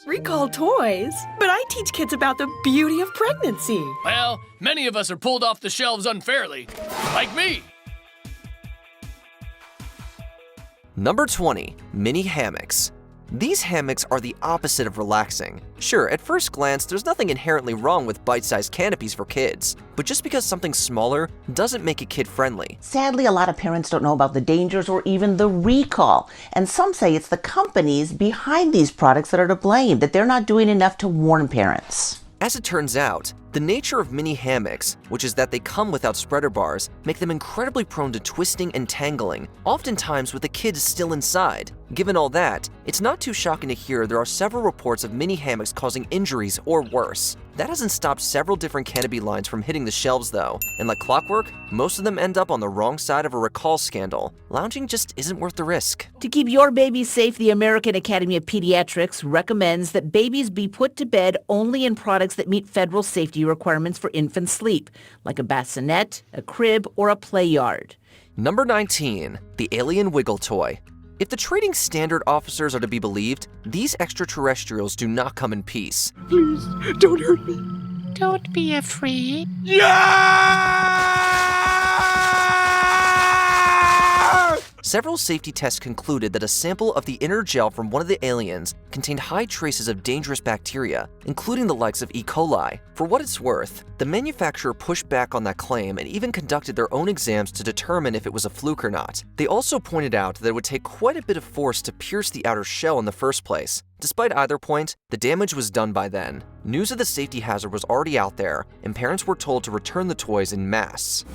Recall toys? But I teach kids about the beauty of pregnancy. Well, many of us are pulled off the shelves unfairly. Like me. Number 20, Mini-Hammocks. These hammocks are the opposite of relaxing. Sure, at first glance, there's nothing inherently wrong with bite-sized canopies for kids, but just because something's smaller doesn't make it kid-friendly. Sadly, a lot of parents don't know about the dangers or even the recall, and some say it's the companies behind these products that are to blame, that they're not doing enough to warn parents. As it turns out, the nature of mini-hammocks, which is that they come without spreader bars, make them incredibly prone to twisting and tangling, oftentimes with the kids still inside. Given all that, it's not too shocking to hear there are several reports of mini-hammocks causing injuries or worse. That hasn't stopped several different canopy lines from hitting the shelves though, and like clockwork, most of them end up on the wrong side of a recall scandal. Lounging just isn't worth the risk. To keep your baby safe, the American Academy of Pediatrics recommends that babies be put to bed only in products that meet federal safety requirements for infant sleep, like a bassinet, a crib, or a play yard. Number 19, the Alien Wiggle Toy. If the trading standard officers are to be believed, these extraterrestrials do not come in peace. Please, don't hurt me. Don't be afraid. Several safety tests concluded that a sample of the inner gel from one of the aliens contained high traces of dangerous bacteria, including the likes of E. coli. For what it's worth, the manufacturer pushed back on that claim and even conducted their own exams to determine if it was a fluke or not. They also pointed out that it would take quite a bit of force to pierce the outer shell in the first place. Despite either point, the damage was done by then. News of the safety hazard was already out there, and parents were told to return the toys en masse.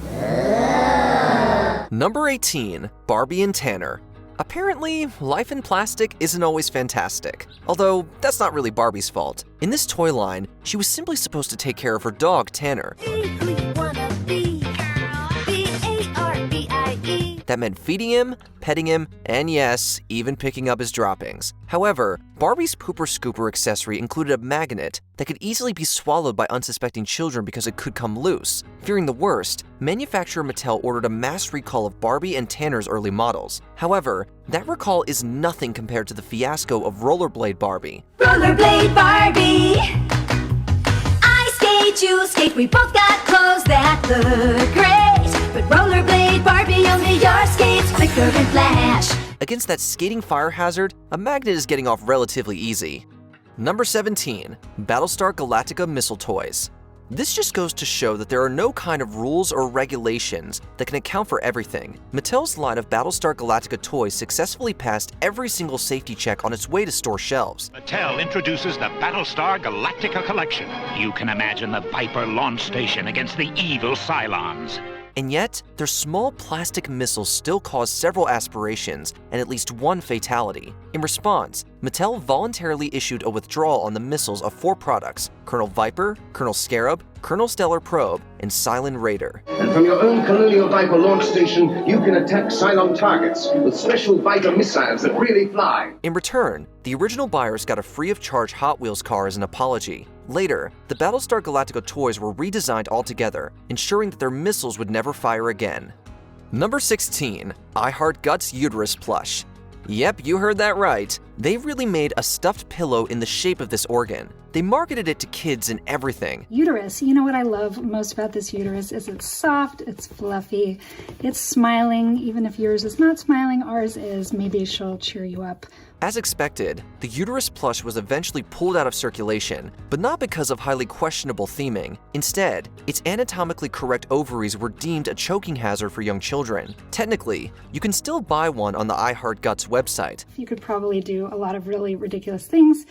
Number 18, Barbie and Tanner. Apparently, life in plastic isn't always fantastic. Although, that's not really Barbie's fault. In this toy line, she was simply supposed to take care of her dog, Tanner. That meant feeding him, petting him, and yes, even picking up his droppings. However, Barbie's pooper scooper accessory included a magnet that could easily be swallowed by unsuspecting children because it could come loose. Fearing the worst, manufacturer Mattel ordered a mass recall of Barbie and Tanner's early models. However, that recall is nothing compared to the fiasco of Rollerblade Barbie. Rollerblade Barbie, I skate, you skate, we both got clothes that look great. But Rollerblade Barbie, only your skates quicker and flash. Against that skating fire hazard, a magnet is getting off relatively easy. Number 17, Battlestar Galactica Missile Toys. This just goes to show that there are no kind of rules or regulations that can account for everything. Mattel's line of Battlestar Galactica toys successfully passed every single safety check on its way to store shelves. Mattel introduces the Battlestar Galactica collection. You can imagine the Viper launch station against the evil Cylons. And yet, their small plastic missiles still caused several aspirations and at least one fatality. In response, Mattel voluntarily issued a withdrawal on the missiles of 4 products: Colonel Viper, Colonel Scarab, Colonel Stellar Probe, and Cylon Raider. And from your own Colonial Viper launch station, you can attack Cylon targets with special Viper missiles that really fly. In return, the original buyers got a free-of-charge Hot Wheels car as an apology. Later, the Battlestar Galactica toys were redesigned altogether, ensuring that their missiles would never fire again. Number 16, I Heart Guts Uterus Plush. Yep, you heard that right. They really made a stuffed pillow in the shape of this organ. They marketed it to kids and everything. Uterus, you know what I love most about this uterus is it's soft, it's fluffy, it's smiling. Even if yours is not smiling, ours is. Maybe she'll cheer you up. As expected, the Uterus Plush was eventually pulled out of circulation, but not because of highly questionable theming. Instead, its anatomically correct ovaries were deemed a choking hazard for young children. Technically, you can still buy one on the I Heart Guts website. You could probably do a lot of really ridiculous things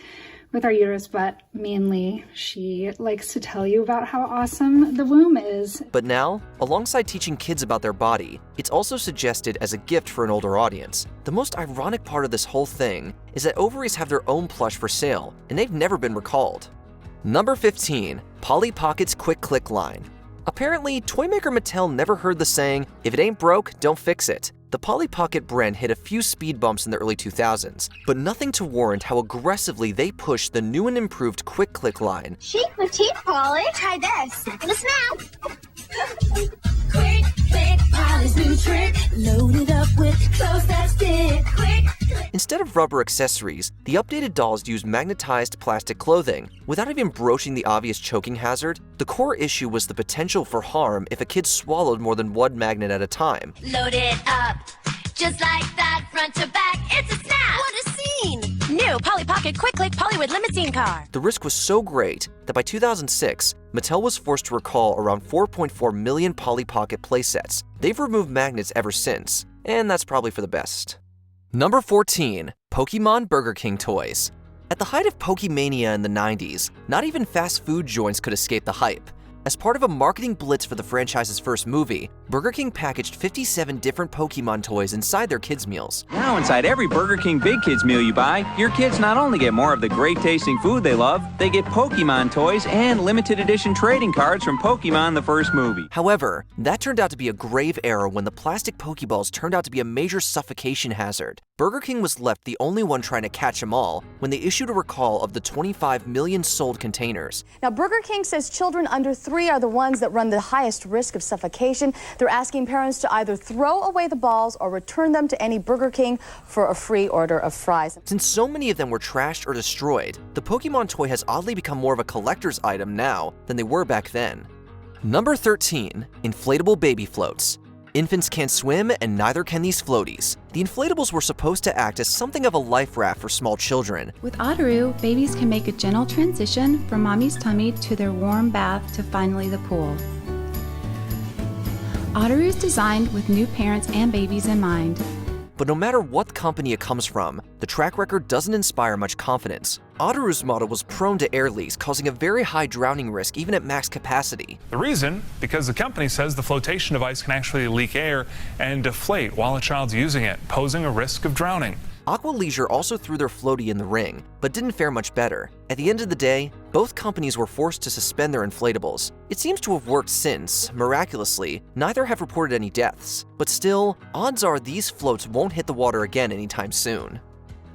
with our uterus, but mainly she likes to tell you about how awesome the womb is. But now, alongside teaching kids about their body, it's also suggested as a gift for an older audience. The most ironic part of this whole thing is that ovaries have their own plush for sale, and they've never been recalled. Number 15, Polly Pocket's Quick Click line. Apparently, toymaker Mattel never heard the saying, "If it ain't broke, don't fix it." The Polly Pocket brand hit a few speed bumps in the early 2000s, but nothing to warrant how aggressively they pushed the new and improved Quick Click line. Shake my teeth, Polly. Try this. Snap and a snap. Quick Click, Polly's new trick. Load it up with clothes that stick. Quick Instead of rubber accessories, the updated dolls used magnetized plastic clothing. Without even broaching the obvious choking hazard, the core issue was the potential for harm if a kid swallowed more than one magnet at a time. Load it up, just like that, front to back, it's a snap! What a scene! New Polly Pocket Quick Click Pollywood Limousine Car. The risk was so great that by 2006, Mattel was forced to recall around 4.4 million Polly Pocket playsets. They've removed magnets ever since, and that's probably for the best. Number 14. Pokémon Burger King Toys. At the height of Pokemania in the 90s, not even fast food joints could escape the hype. As part of a marketing blitz for the franchise's first movie, Burger King packaged 57 different Pokémon toys inside their kids' meals. Now inside every Burger King Big Kids meal you buy, your kids not only get more of the great tasting food they love, they get Pokémon toys and limited edition trading cards from Pokémon the first movie. However, that turned out to be a grave error when the plastic Pokeballs turned out to be a major suffocation hazard. Burger King was left the only one trying to catch them all when they issued a recall of the 25 million sold containers. Now, Burger King says children under 3 are the ones that run the highest risk of suffocation. They're asking parents to either throw away the balls or return them to any Burger King for a free order of fries. Since so many of them were trashed or destroyed, the Pokemon toy has oddly become more of a collector's item now than they were back then. Number 13. Inflatable baby floats. Infants can't swim, and neither can these floaties. The inflatables were supposed to act as something of a life raft for small children. With Otteroo, babies can make a gentle transition from mommy's tummy to their warm bath to finally the pool. Otteroo is designed with new parents and babies in mind. But no matter what company it comes from, the track record doesn't inspire much confidence. Otteroo's model was prone to air leaks, causing a very high drowning risk even at max capacity. The reason? Because the company says the flotation device can actually leak air and deflate while a child's using it, posing a risk of drowning. Aqua Leisure also threw their floaty in the ring, but didn't fare much better. At the end of the day, both companies were forced to suspend their inflatables. It seems to have worked since, miraculously, neither have reported any deaths. But still, odds are these floats won't hit the water again anytime soon.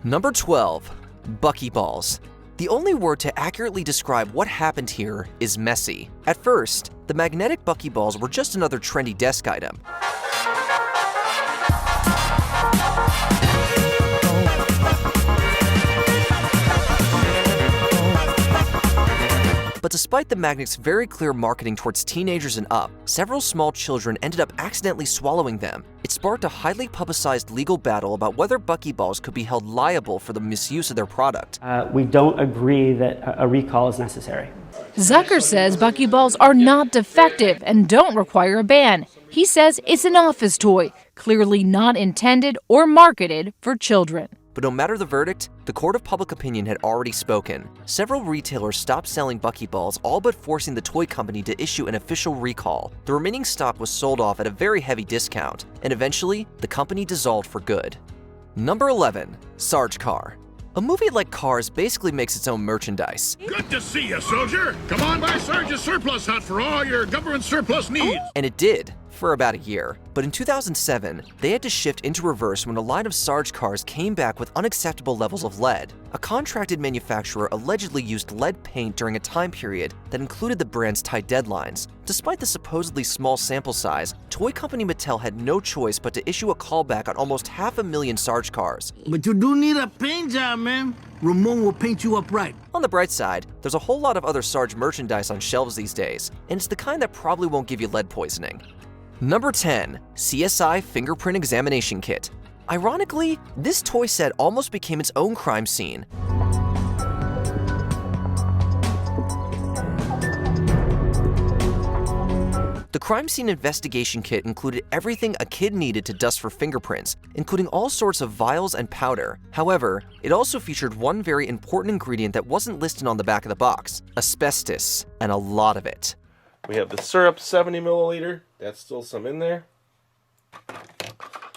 Number 12. Buckyballs. The only word to accurately describe what happened here is messy. At first, the magnetic Buckyballs were just another trendy desk item. But despite the magnet's very clear marketing towards teenagers and up, several small children ended up accidentally swallowing them. It sparked a highly publicized legal battle about whether Buckyballs could be held liable for the misuse of their product. We don't agree that a recall is necessary. Zucker says Buckyballs are not defective and don't require a ban. He says it's an office toy, clearly not intended or marketed for children. But no matter the verdict, the court of public opinion had already spoken. Several retailers stopped selling Buckyballs, all but forcing the toy company to issue an official recall. The remaining stock was sold off at a very heavy discount, and eventually, the company dissolved for good. Number 11. Sarge Car. A movie like Cars basically makes its own merchandise. Good to see you, soldier. Come on by Sarge's surplus hut for all your government surplus needs. And it did, for about a year. But in 2007, they had to shift into reverse when a line of Sarge cars came back with unacceptable levels of lead. A contracted manufacturer allegedly used lead paint during a time period that included the brand's tight deadlines. Despite the supposedly small sample size, toy company Mattel had no choice but to issue a callback on almost 500,000 Sarge cars. But you do need a paint job, man. Ramon will paint you up right. On the bright side, there's a whole lot of other Sarge merchandise on shelves these days, and it's the kind that probably won't give you lead poisoning. Number 10. CSI Fingerprint Examination Kit. Ironically, this toy set almost became its own crime scene. The crime scene investigation kit included everything a kid needed to dust for fingerprints, including all sorts of vials and powder. However, it also featured one very important ingredient that wasn't listed on the back of the box: asbestos, and a lot of it. We have the syrup, 70 milliliter. That's still some in there.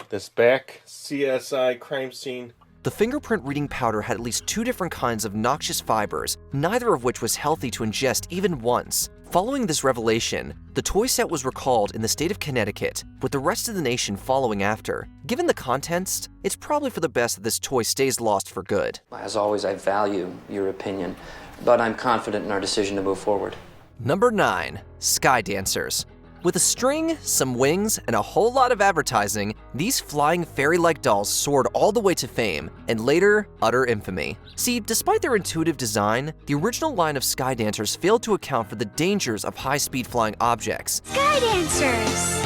This back CSI crime scene. The fingerprint reading powder had at least 2 different kinds of noxious fibers, neither of which was healthy to ingest even once. Following this revelation, the toy set was recalled in the state of Connecticut, with the rest of the nation following after. Given the contents, it's probably for the best that this toy stays lost for good. As always, I value your opinion, but I'm confident in our decision to move forward. Number 9. Sky Dancers. With a string, some wings, and a whole lot of advertising, these flying fairy-like dolls soared all the way to fame, and later, utter infamy. See, despite their intuitive design, the original line of Sky Dancers failed to account for the dangers of high-speed flying objects. Sky Dancers!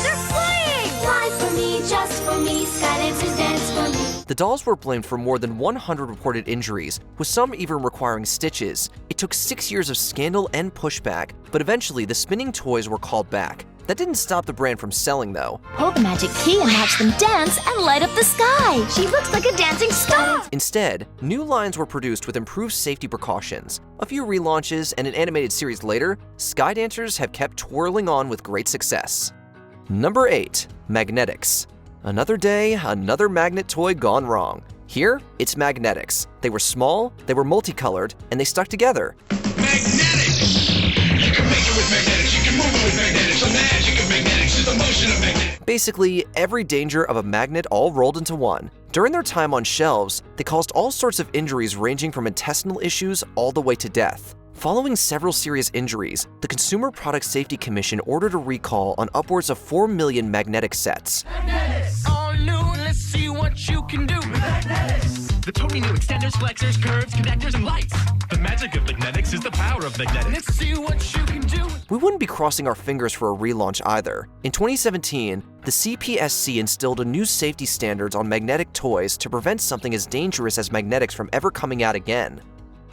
They're flying! Fly for me, just for me, Sky Dancers dance for me. The dolls were blamed for more than 100 reported injuries, with some even requiring stitches. It took 6 years of scandal and pushback, but eventually the spinning toys were called back. That didn't stop the brand from selling, though. Hold the magic key and watch them dance and light up the sky. She looks like a dancing star. Instead, new lines were produced with improved safety precautions. A few relaunches and an animated series later, Sky Dancers have kept twirling on with great success. Number 8. Magnetics. Another day, another magnet toy gone wrong. Here, it's Magnetics. They were small, they were multicolored, and they stuck together. Magnetics! You can make it with magnetics, you can move it with magnetics. The magic of magnetics is the motion of magnetics. Basically, every danger of a magnet all rolled into one. During their time on shelves, they caused all sorts of injuries ranging from intestinal issues all the way to death. Following several serious injuries, the Consumer Product Safety Commission ordered a recall on upwards of 4 million magnetic sets. Magnetics! All new, let's see what you can do. Magnetics! The totally new extenders, flexors, curves, connectors, and lights. The magic of magnetics is the power of magnetics. Let's see what you can do. We wouldn't be crossing our fingers for a relaunch either. In 2017, the CPSC instilled a new safety standards on magnetic toys to prevent something as dangerous as magnetics from ever coming out again.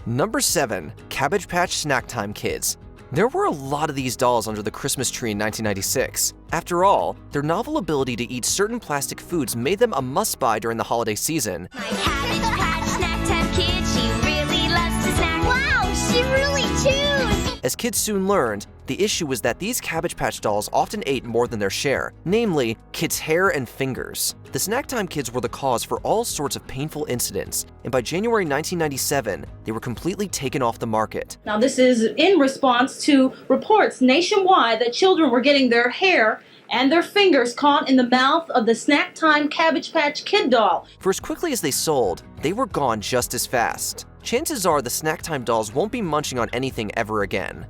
Number 7. Cabbage Patch Snack Time Kids. There were a lot of these dolls under the Christmas tree in 1996. After all, their novel ability to eat certain plastic foods made them a must-buy during the holiday season. My Cabbage Patch Snack Time kid, she really loves to snack. Wow, she really chews! As kids soon learned, the issue was that these Cabbage Patch dolls often ate more than their share, namely, kids' hair and fingers. The Snack Time Kids were the cause for all sorts of painful incidents, and by January 1997, they were completely taken off the market. Now, this is in response to reports nationwide that children were getting their hair and their fingers caught in the mouth of the Snack Time Cabbage Patch Kid doll. For as quickly as they sold, they were gone just as fast. Chances are the Snack Time dolls won't be munching on anything ever again.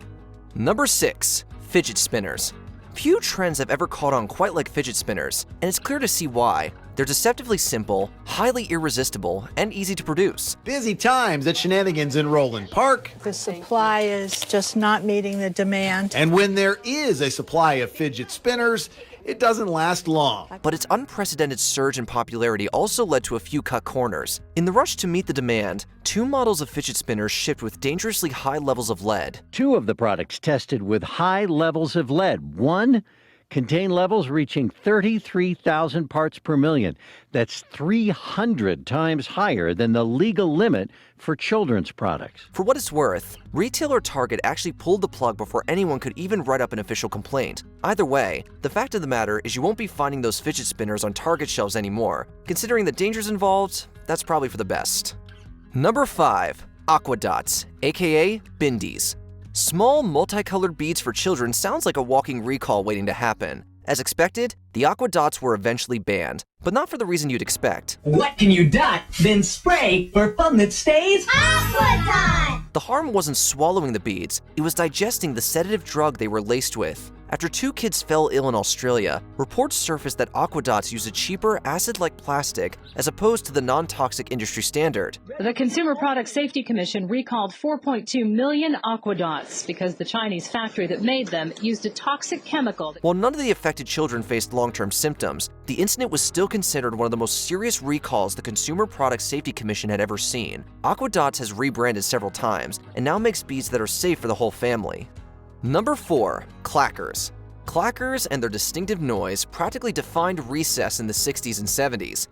Number 6. Fidget Spinners. Few trends have ever caught on quite like fidget spinners, and it's clear to see why. They're deceptively simple, highly irresistible, and easy to produce. Busy times at Shenanigans in Roland Park. The supply is just not meeting the demand. And when there is a supply of fidget spinners, it doesn't last long. But its unprecedented surge in popularity also led to a few cut corners. In the rush to meet the demand, 2 models of fidget spinners shipped with dangerously high levels of lead. 2 of the products tested with high levels of lead. 1 contained levels reaching 33,000 parts per million. That's 300 times higher than the legal limit for children's products. For what it's worth, retailer Target actually pulled the plug before anyone could even write up an official complaint. Either way, the fact of the matter is you won't be finding those fidget spinners on Target shelves anymore. Considering the dangers involved, that's probably for the best. Number 5. Aqua Dots, aka Bindies. Small, multicolored beads for children sounds like a walking recall waiting to happen. As expected, the Aqua Dots were eventually banned, but not for the reason you'd expect. What can you dot, then spray for fun that stays? Aqua Dot! The harm wasn't swallowing the beads, it was digesting the sedative drug they were laced with. After 2 kids fell ill in Australia, reports surfaced that Aqua Dots use a cheaper, acid-like plastic as opposed to the non-toxic industry standard. The Consumer Product Safety Commission recalled 4.2 million Aqua Dots because the Chinese factory that made them used a toxic chemical. While none of the affected children faced long-term symptoms, the incident was still considered one of the most serious recalls the Consumer Product Safety Commission had ever seen. Aqua Dots has rebranded several times and now makes beads that are safe for the whole family. Number 4. Clackers. Clackers and their distinctive noise practically defined recess in the 60s and 70s.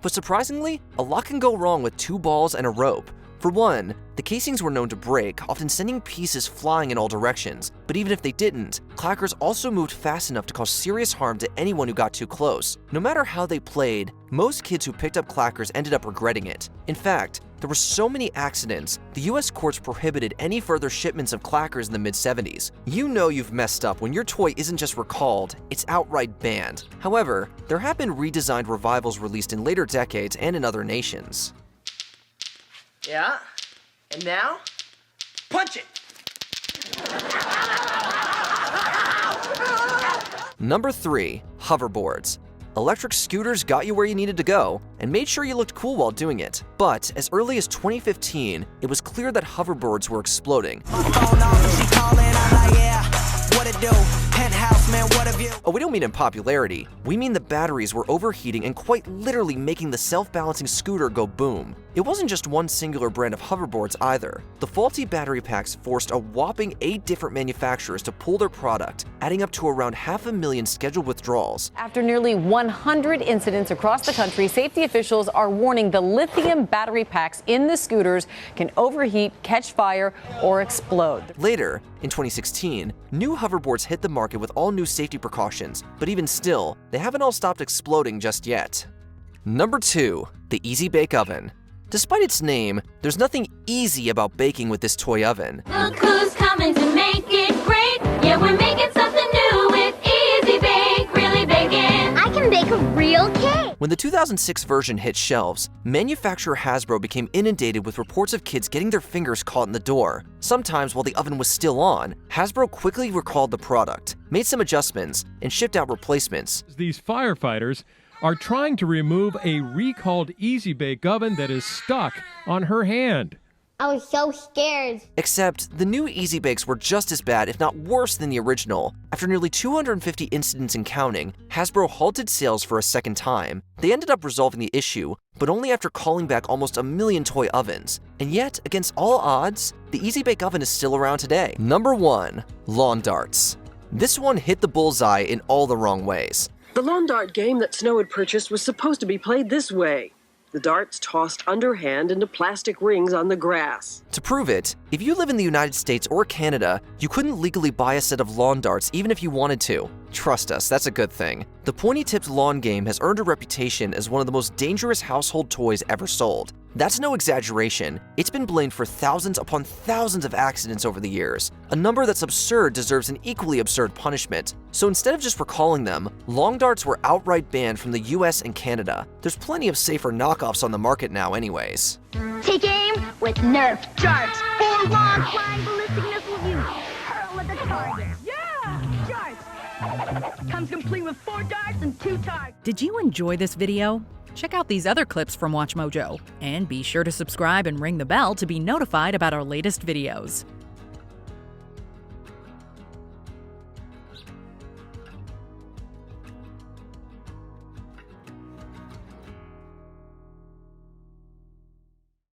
But surprisingly, a lot can go wrong with 2 balls and a rope. For one, the casings were known to break, often sending pieces flying in all directions. But even if they didn't, clackers also moved fast enough to cause serious harm to anyone who got too close. No matter how they played, most kids who picked up clackers ended up regretting it. In fact, there were so many accidents, the US courts prohibited any further shipments of clackers in the mid-70s. You know you've messed up when your toy isn't just recalled, it's outright banned. However, there have been redesigned revivals released in later decades and in other nations. Yeah. And now, punch it. Number 3. Hoverboards. Electric scooters got you where you needed to go and made sure you looked cool while doing it. But as early as 2015, it was clear that hoverboards were exploding. Oh, we don't mean in popularity. We mean the batteries were overheating and quite literally making the self-balancing scooter go boom. It wasn't just one singular brand of hoverboards either. The faulty battery packs forced a whopping 8 different manufacturers to pull their product, adding up to around 500,000 scheduled withdrawals. After nearly 100 incidents across the country, safety officials are warning the lithium battery packs in the scooters can overheat, catch fire, or explode. Later, in 2016, new hoverboards hit the market with all new safety precautions, but even still, they haven't all stopped exploding just yet. Number 2. The Easy Bake Oven. Despite its name, there's nothing easy about baking with this toy oven. Look who's coming to make it great. Yeah, we're making something new with Easy Bake, really baking. I can bake a real cake. When the 2006 version hit shelves, manufacturer Hasbro became inundated with reports of kids getting their fingers caught in the door. Sometimes while the oven was still on, Hasbro quickly recalled the product, made some adjustments, and shipped out replacements. These firefighters are trying to remove a recalled Easy Bake oven that is stuck on her hand. I was so scared. Except the new Easy Bakes were just as bad, if not worse than the original. After nearly 250 incidents and counting, Hasbro halted sales for a second time. They ended up resolving the issue, but only after calling back almost 1 million toy ovens. And yet, against all odds, the Easy Bake oven is still around today. Number 1. Lawn darts. This one hit the bullseye in all the wrong ways. The lawn dart game that Snow had purchased was supposed to be played this way. The darts tossed underhand into plastic rings on the grass. To prove it, if you live in the United States or Canada, you couldn't legally buy a set of lawn darts even if you wanted to. Trust us, that's a good thing. The pointy-tipped lawn game has earned a reputation as one of the most dangerous household toys ever sold. That's no exaggeration. It's been blamed for thousands upon thousands of accidents over the years. A number that's absurd deserves an equally absurd punishment. So instead of just recalling them, long darts were outright banned from the US and Canada. There's plenty of safer knockoffs on the market now anyways. Take aim with Nerf darts. 4 long flying ballistic missile units. Hurl at the target. Yeah! Darts! Comes complete with 4 darts and 2 targets. Did you enjoy this video? Check out these other clips from WatchMojo, and be sure to subscribe and ring the bell to be notified about our latest videos.